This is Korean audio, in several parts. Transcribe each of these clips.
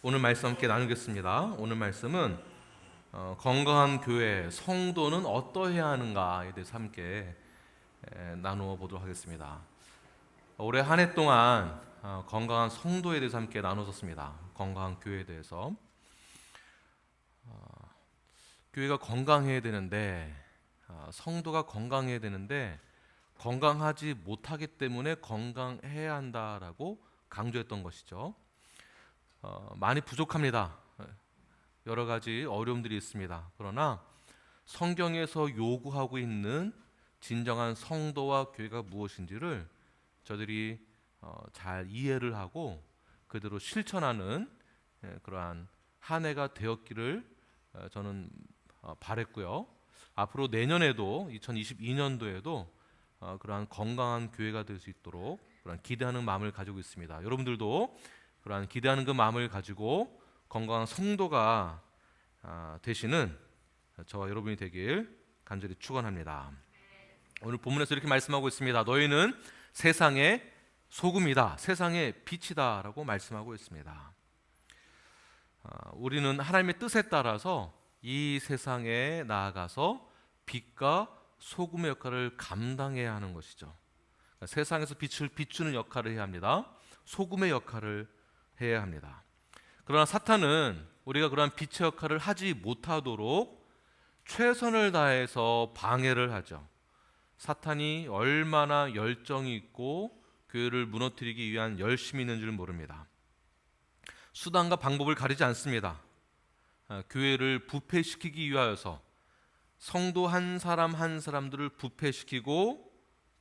오늘 말씀 함께 나누겠습니다. 오늘 말씀은 건강한 교회, 성도는 어떠해야 하는가에 대해서 함께 나누어 보도록 하겠습니다. 올해 한 해 동안 건강한 성도에 대해서 함께 나눴었습니다. 건강한 교회에 대해서. 교회가 건강해야 되는데, 성도가 건강해야 되는데 건강하지 못하기 때문에 건강해야 한다라고 강조했던 것이죠. 많이 부족합니다. 여러 가지 어려움들이 있습니다. 그러나 성경에서 요구하고 있는 진정한 성도와 교회가 무엇인지를 저들이 잘 이해를 하고 그대로 실천하는 그러한 한 해가 되었기를 저는 바랬고요. 앞으로 내년에도 2022년도에도 그러한 건강한 교회가 될 수 있도록 그런 기대하는 마음을 가지고 있습니다. 여러분들도 그러한 기대하는 그 마음을 가지고 건강한 성도가 되시는 저와 여러분이 되길 간절히 축원합니다. 오늘 본문에서 이렇게 말씀하고 있습니다. 너희는 세상의 소금이다, 세상의 빛이다 라고 말씀하고 있습니다. 우리는 하나님의 뜻에 따라서 이 세상에 나아가서 빛과 소금의 역할을 감당해야 하는 것이죠. 그러니까 세상에서 빛을 비추는 역할을 해야 합니다. 소금의 역할을 해야 합니다. 그러나 사탄은 우리가 그러한 빛의 역할을 하지 못하도록 최선을 다해서 방해를 하죠. 사탄이 얼마나 열정이 있고 교회를 무너뜨리기 위한 열심이 있는 줄 모릅니다. 수단과 방법을 가리지 않습니다. 교회를 부패시키기 위하여서 성도 한 사람 한 사람들을 부패시키고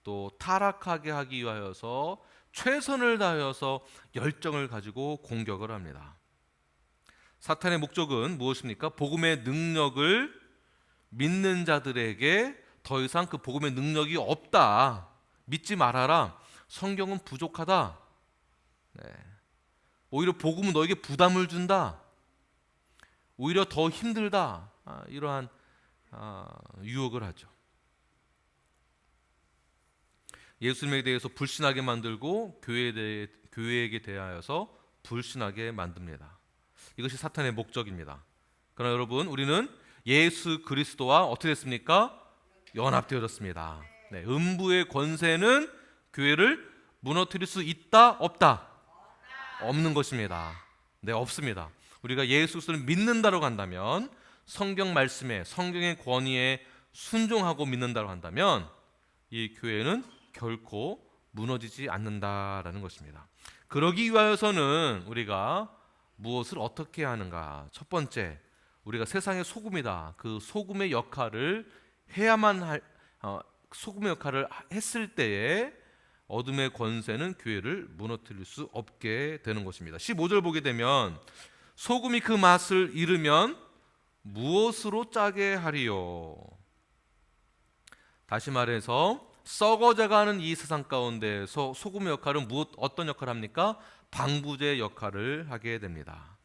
또 타락하게 하기 위하여서 최선을 다하여서 열정을 가지고 공격을 합니다. 사탄의 목적은 무엇입니까? 복음의 능력을 믿는 자들에게 더 이상 그 복음의 능력이 없다, 믿지 말아라, 성경은 부족하다, 오히려 복음은 너에게 부담을 준다, 오히려 더 힘들다, 이러한 유혹을 하죠. 예수님에 대해서 불신하게 만들고 교회에게 대하여서 불신하게 만듭니다. 이것이 사탄의 목적입니다. 그러나 여러분, 우리는 예수 그리스도와 어떻게 됐습니까? 연합되어졌습니다. 음부의 권세는 교회를 무너뜨릴 수 있다, 없다? 없는 것입니다. 없습니다. 우리가 예수 그리스도를 믿는다고 한다면, 성경 말씀에, 성경의 권위에 순종하고 믿는다고 한다면 이 교회는 결코 무너지지 않는다라는 것입니다. 그러기 위하여서는 우리가 무엇을 어떻게 하는가? 첫 번째, 우리가 세상의 소금이다. 그 소금의 역할을 소금의 역할을 했을 때에 어둠의 권세는 교회를 무너뜨릴 수 없게 되는 것입니다. 15절 보게 되면 소금이 그 맛을 잃으면 무엇으로 짜게 하리요? 다시 말해서 썩어져가는 이 세상 가운데서 소금의 역할은 어떤 역할을 합니까? 방부제 역할을 하게 됩니다.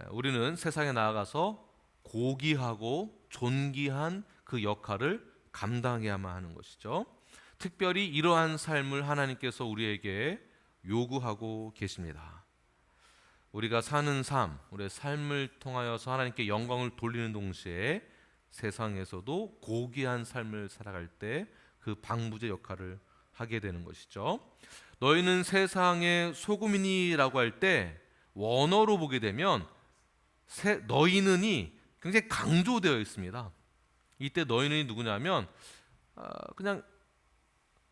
우리는 세상에 나아가서 고귀하고 존귀한 그 역할을 감당해야만 하는 것이죠. 특별히 이러한 삶을 하나님께서 우리에게 요구하고 계십니다. 우리가 사는 삶, 우리의 삶을 통하여서 하나님께 영광을 돌리는 동시에 세상에서도 고귀한 삶을 살아갈 때 그 방부제 역할을 하게 되는 것이죠. 너희는 세상의 소금이니라고 할 때 원어로 보게 되면 너희는이 굉장히 강조되어 있습니다. 이때 너희는이 누구냐면 그냥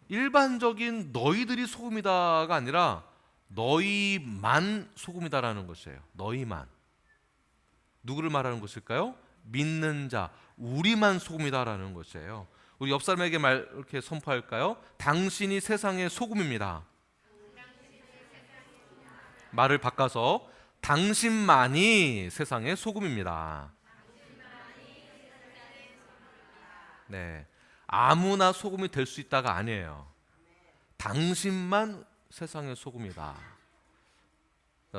일반적인 너희들이 소금이다가 아니라 너희만 소금이다라는 것이에요. 너희만. 누구를 말하는 것일까요? 믿는 자, 우리만 소금이다라는 것이에요. 우리 옆 사람에게 이렇게 선포할까요? 당신이 세상의 소금입니다. 말을 바꿔서 당신만이 세상의 소금입니다. 아무나 소금이 될 수 있다가 아니에요. 당신만 세상의 소금이다.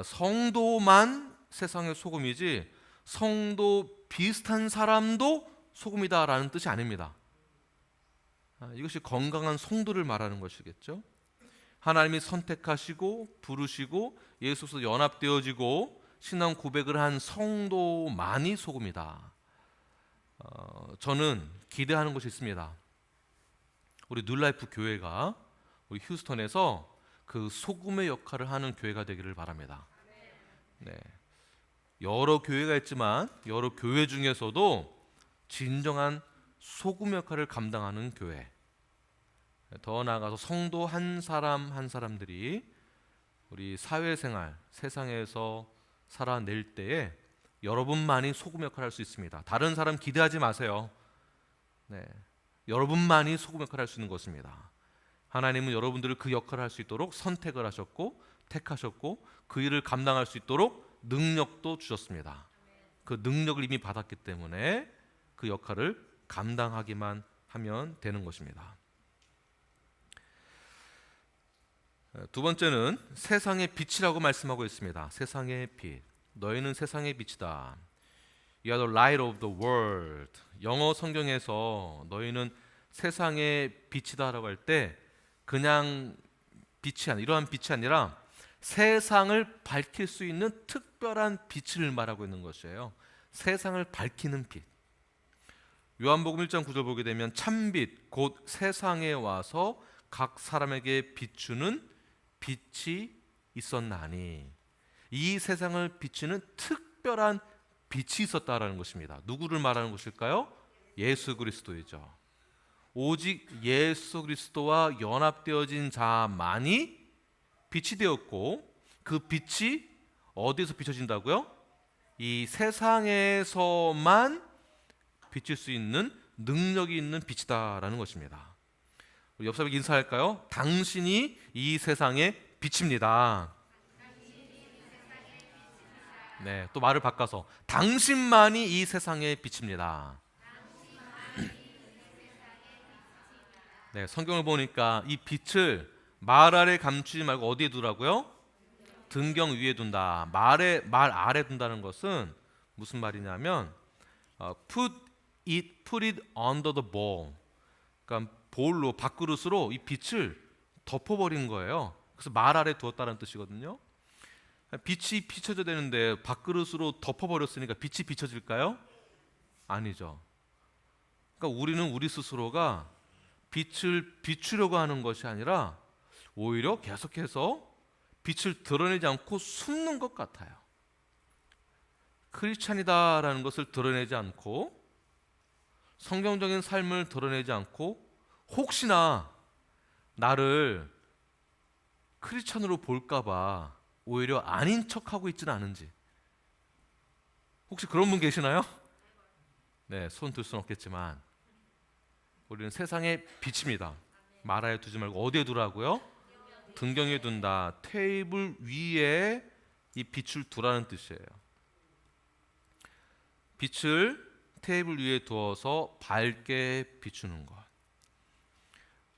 성도만 세상의 소금이지 성도 비슷한 사람도 소금이다라는 뜻이 아닙니다. 이것이 건강한 성도를 말하는 것이겠죠. 하나님이 선택하시고 부르시고 예수 그리스도 연합되어지고 신앙 고백을 한 성도만이 소금이다. 저는 기대하는 것이 있습니다. 우리 뉴라이프 교회가 우리 휴스턴에서 그 소금의 역할을 하는 교회가 되기를 바랍니다. 네. 여러 교회가 있지만 여러 교회 중에서도 진정한 소금 역할을 감당하는 교회, 더 나아가서 성도 한 사람 한 사람들이 우리 사회생활, 세상에서 살아낼 때에 여러분만이 소금 역할을 할 수 있습니다. 다른 사람 기대하지 마세요. 네. 여러분만이 소금 역할을 할 수 있는 것입니다. 하나님은 여러분들을 그 역할을 할 수 있도록 선택을 하셨고 택하셨고 그 일을 감당할 수 있도록 능력도 주셨습니다. 그 능력을 이미 받았기 때문에 그 역할을 감당하기만 하면 되는 것입니다. 두 번째는 세상의 빛이라고 말씀하고 있습니다. 세상의 빛. 너희는 세상의 빛이다. You are the light of the world. 영어 성경에서 너희는 세상의 빛이다라고 할 때 그냥 이러한 빛이 아니라 세상을 밝힐 수 있는 특별한 빛을 말하고 있는 것이에요. 세상을 밝히는 빛. 요한복음 1장 9절 보게 되면 참빛 곧 세상에 와서 각 사람에게 비추는 빛이 있었나니, 이 세상을 비추는 특별한 빛이 있었다라는 것입니다. 누구를 말하는 것일까요? 예수 그리스도이죠. 오직 예수 그리스도와 연합되어진 자만이 빛이 되었고, 그 빛이 어디서 비춰진다고요? 이 세상에서만 비칠 수 있는 능력이 있는 빛이다라는 것입니다. 우리 옆 사람에게 인사할까요? 당신이 이 세상의 빛입니다. 네, 또 말을 바꿔서 당신만이 이 세상의 빛입니다. 네, 성경을 보니까 이 빛을 말 아래 감추지 말고 어디에 두라고요? 등경 위에 둔다. 말 아래 둔다는 것은 무슨 말이냐면 put it under the bowl. 그러니까 볼로, 밥그릇으로 이 빛을 덮어버린 거예요. 그래서 말 아래 두었다는 뜻이거든요. 빛이 비춰져야 되는데 밥그릇으로 덮어버렸으니까 빛이 비춰질까요? 아니죠. 그러니까 우리는 우리 스스로가 빛을 비추려고 하는 것이 아니라 오히려 계속해서 빛을 드러내지 않고 숨는 것 같아요. 크리스찬이다라는 것을 드러내지 않고 성경적인 삶을 드러내지 않고 혹시나 나를 크리스찬으로 볼까봐 오히려 아닌 척하고 있지는 않은지. 혹시 그런 분 계시나요? 네, 손 들 수는 없겠지만 우리는 세상의 빛입니다. 말아에 두지 말고 어디에 두라고요? 등경에 둔다. 테이블 위에 이 빛을 두라는 뜻이에요. 빛을 테이블 위에 두어서 밝게 비추는 것.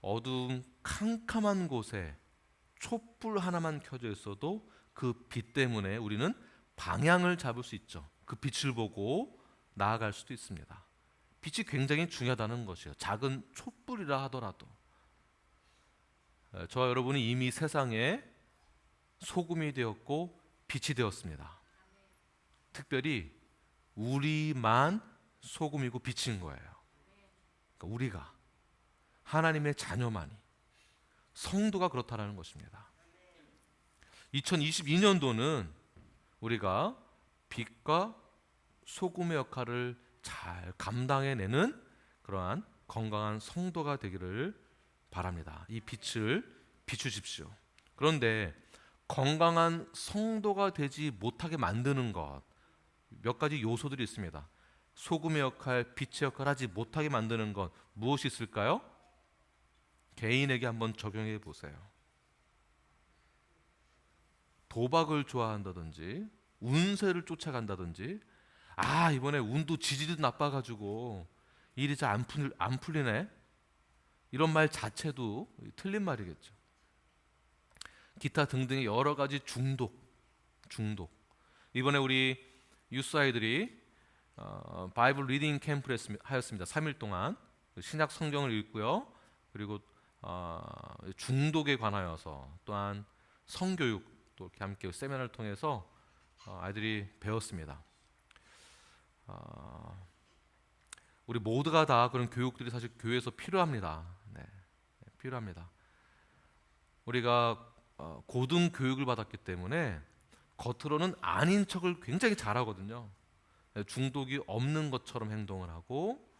어두운 캄캄한 곳에 촛불 하나만 켜져 있어도 그 빛 때문에 우리는 방향을 잡을 수 있죠. 그 빛을 보고 나아갈 수도 있습니다. 빛이 굉장히 중요하다는 것이에요. 작은 촛불이라 하더라도. 저와 여러분이 이미 세상에 소금이 되었고 빛이 되었습니다. 특별히 우리만 소금이고 빛인 거예요. 그러니까 우리가, 하나님의 자녀만이, 성도가 그렇다는 것입니다. 2022년도는 우리가 빛과 소금의 역할을 잘 감당해내는 그러한 건강한 성도가 되기를 바랍니다. 이 빛을 비추십시오. 그런데 건강한 성도가 되지 못하게 만드는 것, 몇 가지 요소들이 있습니다. 소금의 역할, 빛의 역할을 하지 못하게 만드는 것 무엇이 있을까요? 개인에게 한번 적용해 보세요. 도박을 좋아한다든지 운세를 쫓아간다든지, 이번에 운도 지지도 나빠가지고 일이 잘 안 풀리네, 이런 말 자체도 틀린 말이겠죠. 기타 등등의 여러 가지 중독. 이번에 우리 유스 아이들이 바이블 리딩 캠프를 하였습니다. 3일 동안 신약 성경을 읽고요. 그리고 중독에 관하여서 또한 성교육도 이렇게 함께 세미나를 통해서 아이들이 배웠습니다. 우리 모두가 다 그런 교육들이 사실 교회에서 필요합니다. 네, 필요합니다. 우리가 고등 교육을 받았기 때문에 겉으로는 아닌 척을 굉장히 잘하거든요. 중독이 없는 것처럼 행동을 하고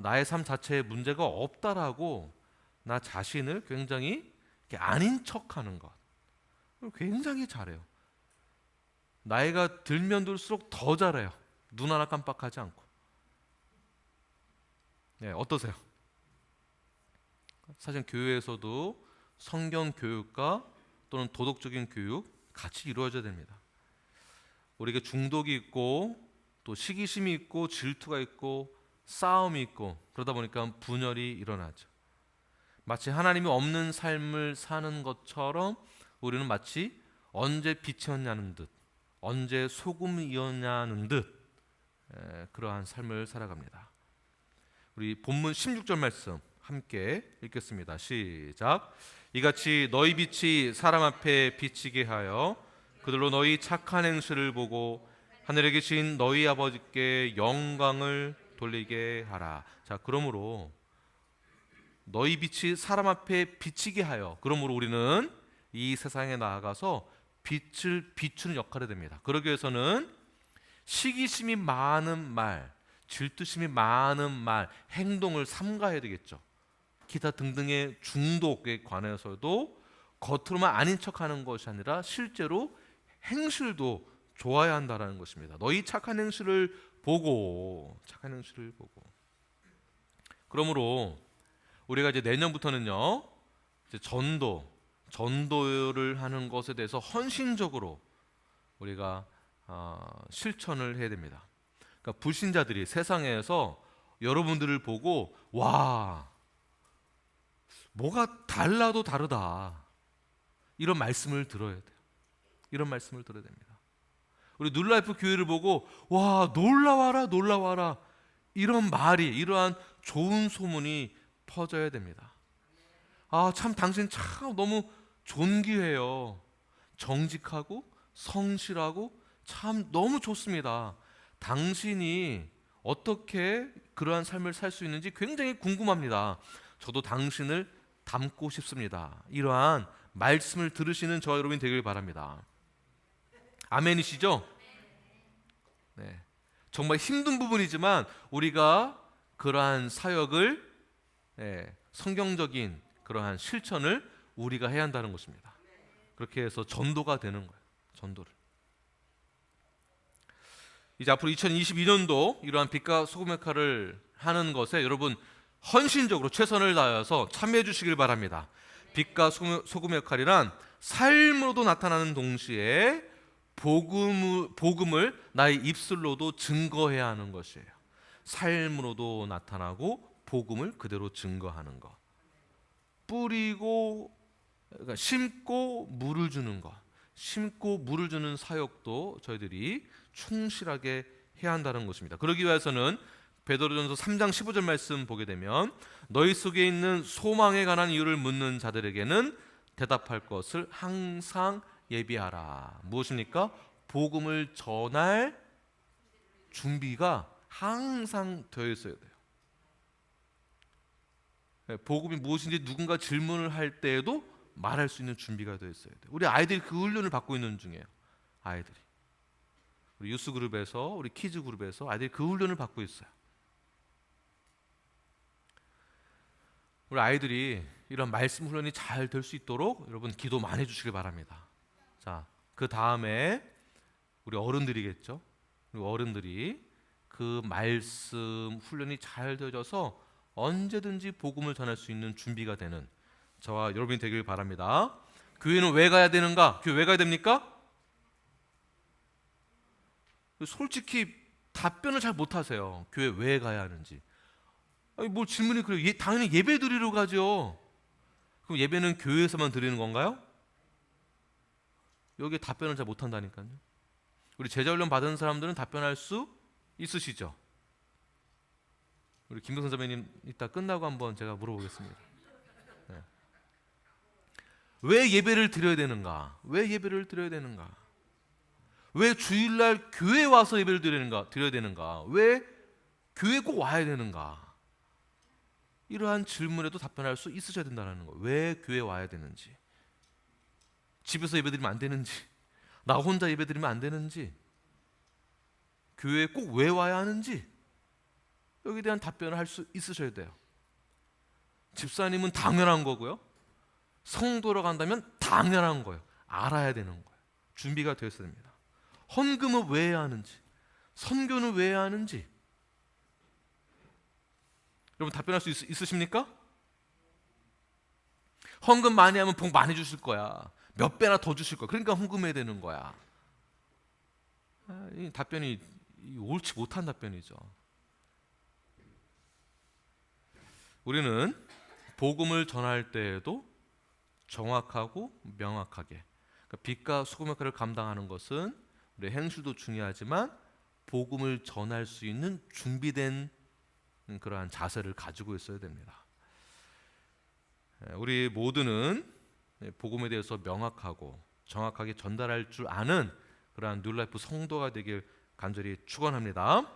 나의 삶 자체에 문제가 없다라고 나 자신을 굉장히 이렇게 아닌 척하는 것 굉장히 잘해요. 나이가 들면 들수록 더 잘해요. 눈 하나 깜빡하지 않고. 네, 어떠세요? 사실 교회에서도 성경 교육과 또는 도덕적인 교육 같이 이루어져야 됩니다. 우리에게 중독이 있고 또 시기심이 있고 질투가 있고 싸움이 있고 그러다 보니까 분열이 일어나죠. 마치 하나님이 없는 삶을 사는 것처럼 우리는 마치 언제 빛이었냐는 듯 언제 소금이었냐는 듯 그러한 삶을 살아갑니다. 우리 본문 16절 말씀 함께 읽겠습니다. 시작. 이같이 너희 빛이 사람 앞에 비치게 하여 그들로 너희 착한 행실을 보고 하늘에 계신 너희 아버지께 영광을 돌리게 하라. 자, 그러므로 너희 빛이 사람 앞에 비치게 하여, 그러므로 우리는 이 세상에 나아가서 빛을 비추는 역할이 됩니다. 그러기 위해서는 시기심이 많은 말, 질투심이 많은 말, 행동을 삼가해야 되겠죠. 기타 등등의 중독에 관해서도 겉으로만 아닌 척하는 것이 아니라 실제로 행실도 좋아야 한다라는 것입니다. 너희 착한 행실을 보고, 그러므로 우리가 이제 내년부터는요, 이제 전도를 하는 것에 대해서 헌신적으로 우리가 실천을 해야 됩니다. 그러니까 불신자들이 세상에서 여러분들을 보고 와, 뭐가 달라도 다르다, 이런 말씀을 들어야 돼요. 이런 말씀을 들어야 됩니다. 우리 뉴라이프 교회를 보고 와, 놀라워라, 이런 말이, 이러한 좋은 소문이 퍼져야 됩니다. 참 당신 참 너무 존귀해요. 정직하고 성실하고 참 너무 좋습니다. 당신이 어떻게 그러한 삶을 살 수 있는지 굉장히 궁금합니다. 저도 당신을 닮고 싶습니다. 이러한 말씀을 들으시는 저와 여러분이 되길 바랍니다. 아멘이시죠? 네. 정말 힘든 부분이지만 우리가 그러한 사역을, 성경적인 그러한 실천을 우리가 해야 한다는 것입니다. 그렇게 해서 전도가 되는 거예요. 전도를. 이제 앞으로 2022년도 이러한 빛과 소금 역할을 하는 것에 여러분 헌신적으로 최선을 다해서 참여해 주시길 바랍니다. 빛과 소금 역할이란 삶으로도 나타나는 동시에 복음을 나의 입술로도 증거해야 하는 것이에요. 삶으로도 나타나고 복음을 그대로 증거하는 것. 뿌리고, 그러니까 심고 물을 주는 것, 심고 물을 주는 사역도 저희들이 충실하게 해야 한다는 것입니다. 그러기 위해서는 베드로전서 3장 15절 말씀 보게 되면 너희 속에 있는 소망에 관한 이유를 묻는 자들에게는 대답할 것을 항상 예비하라. 무엇입니까? 복음을 전할 준비가 항상 되어 있어야 돼요. 복음이 무엇인지 누군가 질문을 할 때에도 말할 수 있는 준비가 되어 있어야 돼요. 우리 아이들이 그 훈련을 받고 있는 중이에요. 아이들이 우리 유스 그룹에서, 우리 키즈 그룹에서 아이들이 그 훈련을 받고 있어요. 우리 아이들이 이런 말씀 훈련이 잘 될 수 있도록 여러분 기도 많이 해주시길 바랍니다. 자, 그 다음에 우리 어른들이겠죠. 우리 어른들이 그 말씀 훈련이 잘 되어져서 언제든지 복음을 전할 수 있는 준비가 되는 저와 여러분이 되길 바랍니다. 교회는 왜 가야 되는가? 교회 왜 가야 됩니까? 솔직히 답변을 잘 못하세요. 교회 왜 가야 하는지. 아니, 뭘 질문이 그래요? 당연히 예배 드리러 가죠. 그럼 예배는 교회에서만 드리는 건가요? 여기에 답변을 잘 못한다니까요. 우리 제자훈련 받은 사람들은 답변할 수 있으시죠? 우리 김동선 선배님 이따 끝나고 한번 제가 물어보겠습니다. 네. 왜 예배를 드려야 되는가? 왜 예배를 드려야 되는가? 왜 주일날 교회 와서 예배를 드려야 되는가? 왜 교회 꼭 와야 되는가? 이러한 질문에도 답변할 수 있으셔야 된다는 거예요. 왜 교회 와야 되는지, 집에서 예배드리면 안 되는지, 나 혼자 예배드리면 안 되는지, 교회에 꼭 왜 와야 하는지, 여기에 대한 답변을 할 수 있으셔야 돼요. 집사님은 당연한 거고요, 성도로 간다면 당연한 거예요. 알아야 되는 거예요. 준비가 되었어야 됩니다. 헌금은 왜 해야 하는지, 선교는 왜 해야 하는지, 여러분 답변할 수 있으십니까? 헌금 많이 하면 복 많이 주실 거야. 몇 배나 더 주실 거야. 그러니까 헌금해야 되는 거야. 이 답변이 옳지 못한 답변이죠. 우리는 복음을 전할 때에도 정확하고 명확하게, 그러니까 빛과 소금 역할을 감당하는 것은 우리 행실도 중요하지만 복음을 전할 수 있는 준비된 그러한 자세를 가지고 있어야 됩니다. 우리 모두는 복음에 대해서 명확하고 정확하게 전달할 줄 아는 그러한 뉴라이프 성도가 되길 간절히 축원합니다.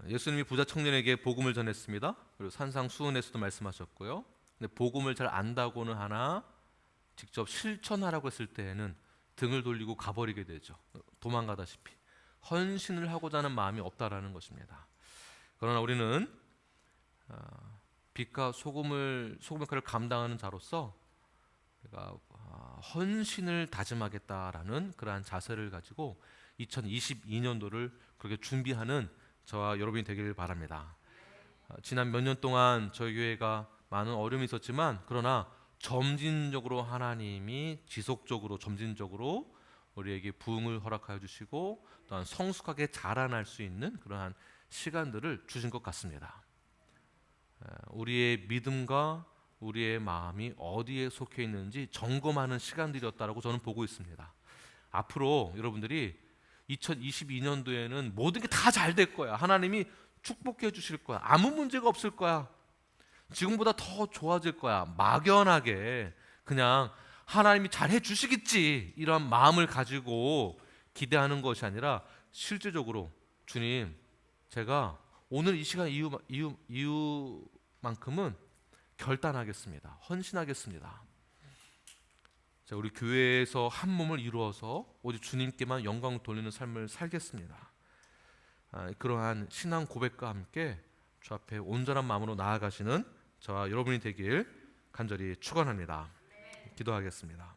예수님이 부자 청년에게 복음을 전했습니다. 그리고 산상수훈에서도 말씀하셨고요. 근데 복음을 잘 안다고는 하나 직접 실천하라고 했을 때에는 등을 돌리고 가버리게 되죠. 도망가다시피 헌신을 하고자 하는 마음이 없다라는 것입니다. 그러나 우리는 빛과 소금 역할을 감당하는 자로서 우리가 헌신을 다짐하겠다라는 그러한 자세를 가지고 2022년도를 그렇게 준비하는 저와 여러분이 되기를 바랍니다. 지난 몇 년 동안 저희 교회가 많은 어려움이 있었지만 그러나 점진적으로 하나님이 지속적으로 점진적으로 우리에게 부흥을 허락하여 주시고 또한 성숙하게 자라날 수 있는 그러한 시간들을 주신 것 같습니다. 우리의 믿음과 우리의 마음이 어디에 속해 있는지 점검하는 시간들이었다라고 저는 보고 있습니다. 앞으로 여러분들이 2022년도에는 모든 게 다 잘 될 거야. 하나님이 축복해 주실 거야. 아무 문제가 없을 거야. 지금보다 더 좋아질 거야. 막연하게 그냥 하나님이 잘해 주시겠지 이런 마음을 가지고 기대하는 것이 아니라 실제적으로 주님, 제가 오늘 이 시간 이후만큼은 결단하겠습니다. 헌신하겠습니다. 자, 우리 교회에서 한 몸을 이루어서 오직 주님께만 영광을 돌리는 삶을 살겠습니다. 그러한 신앙 고백과 함께 주 앞에 온전한 마음으로 나아가시는 저와 여러분이 되길 간절히 축원합니다. 기도하겠습니다.